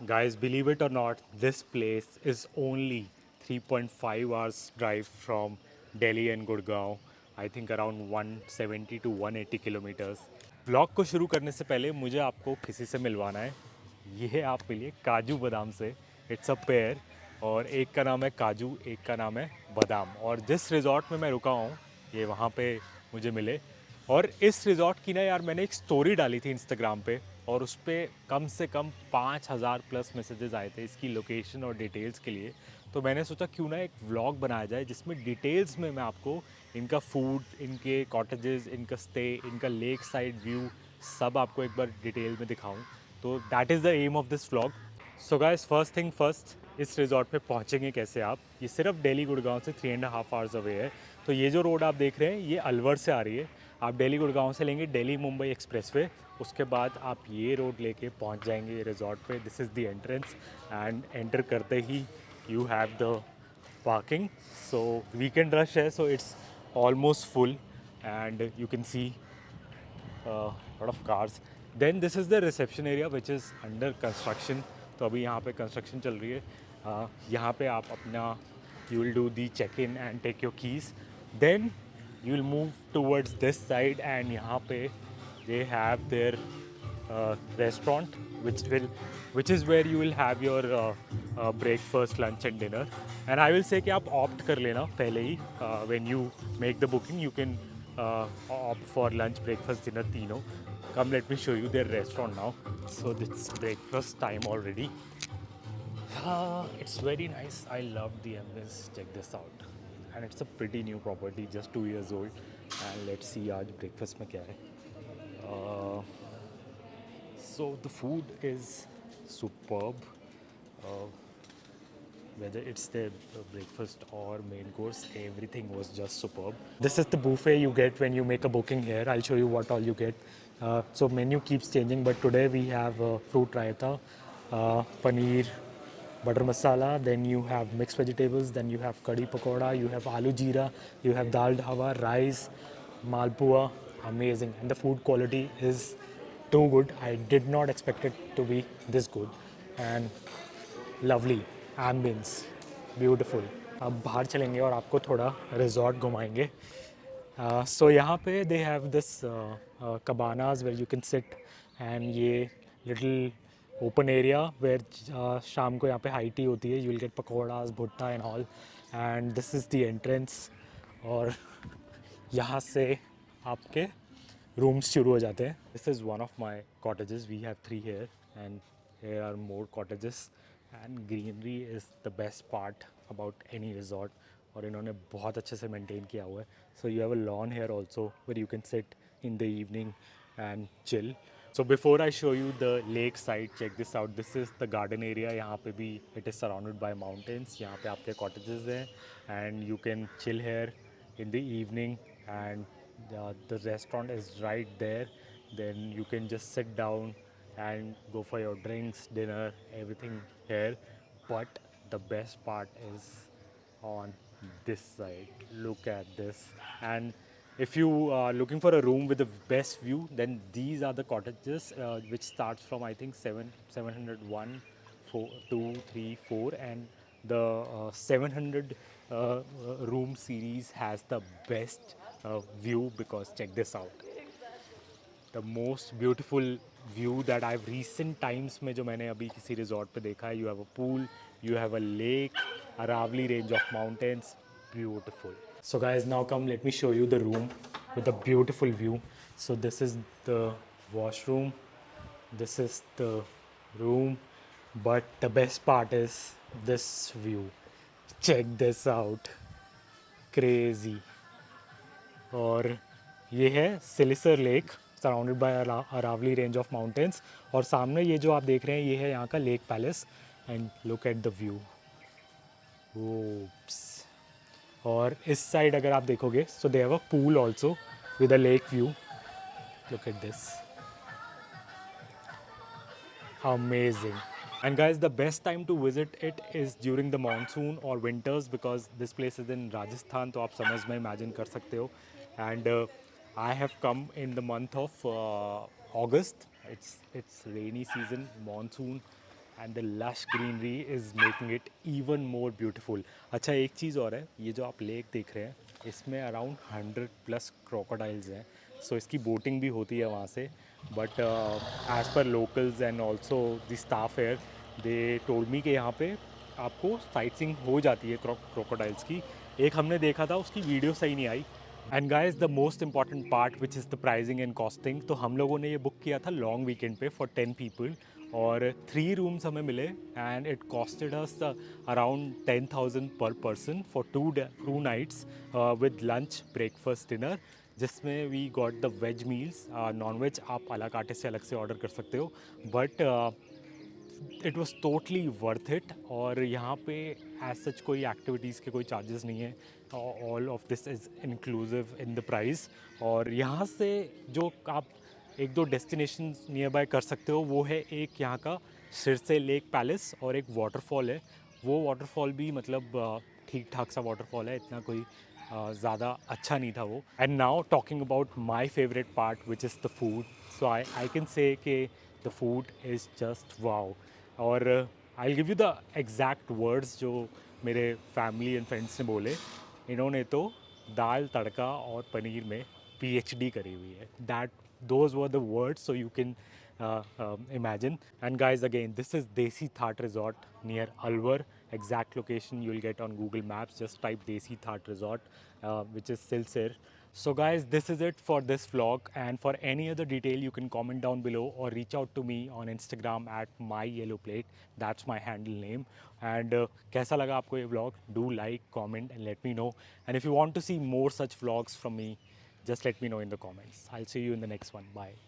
Guys, believe it or not, this place is only 3.5 hours drive from Delhi and Gurgaon. I think around 170 to 180 kilometres. Vlog को शुरू करने से पहले मुझे आपको किसी से मिलवाना है. ये आप मिलिए काजू बादाम से. It's a pair. और एक का नाम है काजू, एक का नाम है बादाम. और जिस रिज़ॉर्ट में मैं रुका हूँ ये वहाँ पे मुझे मिले. और इस रिज़ॉर्ट की ना यार मैंने एक स्टोरी डाली थी इंस्टाग्राम पे और उस पर कम से कम 5,000 प्लस मैसेजेस आए थे इसकी लोकेशन और डिटेल्स के लिए. तो मैंने सोचा क्यों ना एक व्लॉग बनाया जाए जिसमें डिटेल्स में मैं आपको इनका फूड, इनके कॉटेजेस, इनका स्टे, इनका लेक साइड व्यू सब आपको एक बार डिटेल में दिखाऊं. तो that is the aim of this vlog. So guys, first thing first, इस रिज़ॉर्ट पे पहुंचेंगे कैसे आप. ये सिर्फ दिल्ली गुड़गांव से 3.5 आवर्स अवे है. तो ये जो रोड आप देख रहे हैं ये अलवर से आ रही है. आप दिल्ली गुड़गांव से लेंगे दिल्ली मुंबई एक्सप्रेसवे. उसके बाद आप ये रोड लेके पहुंच जाएंगे रिज़ॉर्ट पे. This is the entrance and enter करते ही you have the parking. So weekend rush है, so it's almost full and you can see lot of cars. Then this is the reception area which is under construction. तो अभी यहाँ पे construction चल रही है. यहाँ पे आप अपना you will do the check in and take your keys. Then you will move towards this side and यहाँ पे they have their restaurant which is where you will have your breakfast, lunch and dinner. And I will say कि आप opt कर लेना पहले ही. When you make the booking you can opt for lunch, breakfast, dinner तीनों. Come, let me show you their restaurant now. So it's breakfast time already. It's very nice. I love the ambience. Check this out. And it's a pretty new property, just 2 years old. And let's see आज breakfast में क्या है. Uh, so the food is superb. Uh, whether it's the breakfast or main course, everything was just superb. This is the buffet you get when you make a booking here. I'll show you what all you get. So menu keeps changing, but today we have fruit raita, paneer, butter masala, then you have mixed vegetables, then you have curry pakoda, you have aloo jeera, you have dal dhawa, rice, malpua. Amazing. And the food quality is too good. I did not expect it to be this good. And lovely ambience beautiful. अब बाहर चलेंगे और आपको थोड़ा resort घुमाएंगे. So यहाँ पे they have this cabanas where you can sit and ये लिटिल ओपन एरिया वेयर शाम को यहाँ पे हाई टी होती है. You will get pakoras, bhutta and all. And this is the entrance. और यहाँ से आपके रूम्स शुरू हो जाते हैं. This is one of my cottages. We have 3 here and here are more cottages and greenery is the best part about any resort. और इन्होंने बहुत अच्छे से मेंटेन किया हुआ है. So you have a lawn here also where you can sit in the evening and chill. So before I show you the lake side, check this out. This is the garden area. यहाँ पे भी it is surrounded by mountains. यहाँ पे आपके cottages हैं and you can chill here in the evening. And the restaurant is right there. Then you can just sit down and go for your drinks, dinner, everything here. But the best part is on this side. Look at this. And if you are looking for a room with the best view, then these are the cottages which starts from I think 701, 4, 2, 3, 4, and the 700 room series has the best view because check this out. The most beautiful view that I've recent times में जो मैंने अभी किसी resort पे देखा है. You have a pool, you have a lake, Aravali range of mountains, beautiful. So guys, now come let me show you the room with a beautiful view. So this is the washroom, this is the room, but the best part is this view. Check this out, crazy. और ये है Siliserh lake surrounded by Aravalli range of mountains. और सामने ये जो आप देख रहे हैं ये है यहाँ का lake palace. And look at the view. Oops. और इस साइड अगर आप देखोगे so they have a pool also with a lake view. Look at this. Amazing. And guys, the best time to visit it is during the monsoon or winters because this place is in Rajasthan. तो आप समझ में imagine कर सकते हो. And I have come in the month of August. It's rainy season, monsoon, and the lush greenery is making it even more beautiful. अच्छा, एक चीज़ और है, ये जो आप लेक देख रहे हैं इसमें अराउंड 100+ क्रोकोडाइल्स हैं. सो इसकी बोटिंग भी होती है वहाँ से. But as per locals and also the staff air, they told me कि यहाँ पे आपको साइट सीइंग हो जाती है क्रोकोडाइल्स की. एक हमने देखा था, उसकी वीडियो सही नहीं आई. And guys, the most important part which is the pricing and costing. तो हम लोगों ने ये बुक किया था लॉन्ग वीकेंड पे फॉर 10 पीपल, और 3 रूम्स हमें मिले and it costed us around 10,000 per person for 2 nights with lunch breakfast dinner, जिसमें we got the veg meals. Non veg आप अला काटे से अलग से ऑर्डर कर सकते हो, but it was totally worth it. और यहाँ पे एज सच कोई एक्टिविटीज़ के कोई चार्जेस नहीं है. All of this is inclusive in the price. और यहाँ से जो आप एक दो डेस्टिनेशन नियर बाय कर सकते हो, वो है एक यहाँ का सिरसे लेक पैलेस और एक वाटरफॉल है. वो वाटरफॉल भी मतलब ठीक ठाक सा वाटरफॉल है, इतना कोई ज़्यादा अच्छा नहीं था वो. And now talking about my favourite part which is the food. So I can say कि the food is just wow. और I give you the exact words जो मेरे फैमिली एंड फ्रेंड्स ने बोले. इन्होंने तो दाल तड़का और पनीर में PhD करी हुई है. That those were the words, so you can imagine. And guys, again, this is Desi Thaat Resort near Alwar. Exact location you'll get on Google Maps. Just type Desi Thaat Resort, which is Silsir. So guys, this is it for this vlog, and for any other detail you can comment down below or reach out to me on Instagram at myyellowplate. That's my handle name. And कैसा लगा आपको ये vlog? Do like, comment and let me know. And if you want to see more such vlogs from me, just let me know in the comments. I'll see you in the next one. Bye.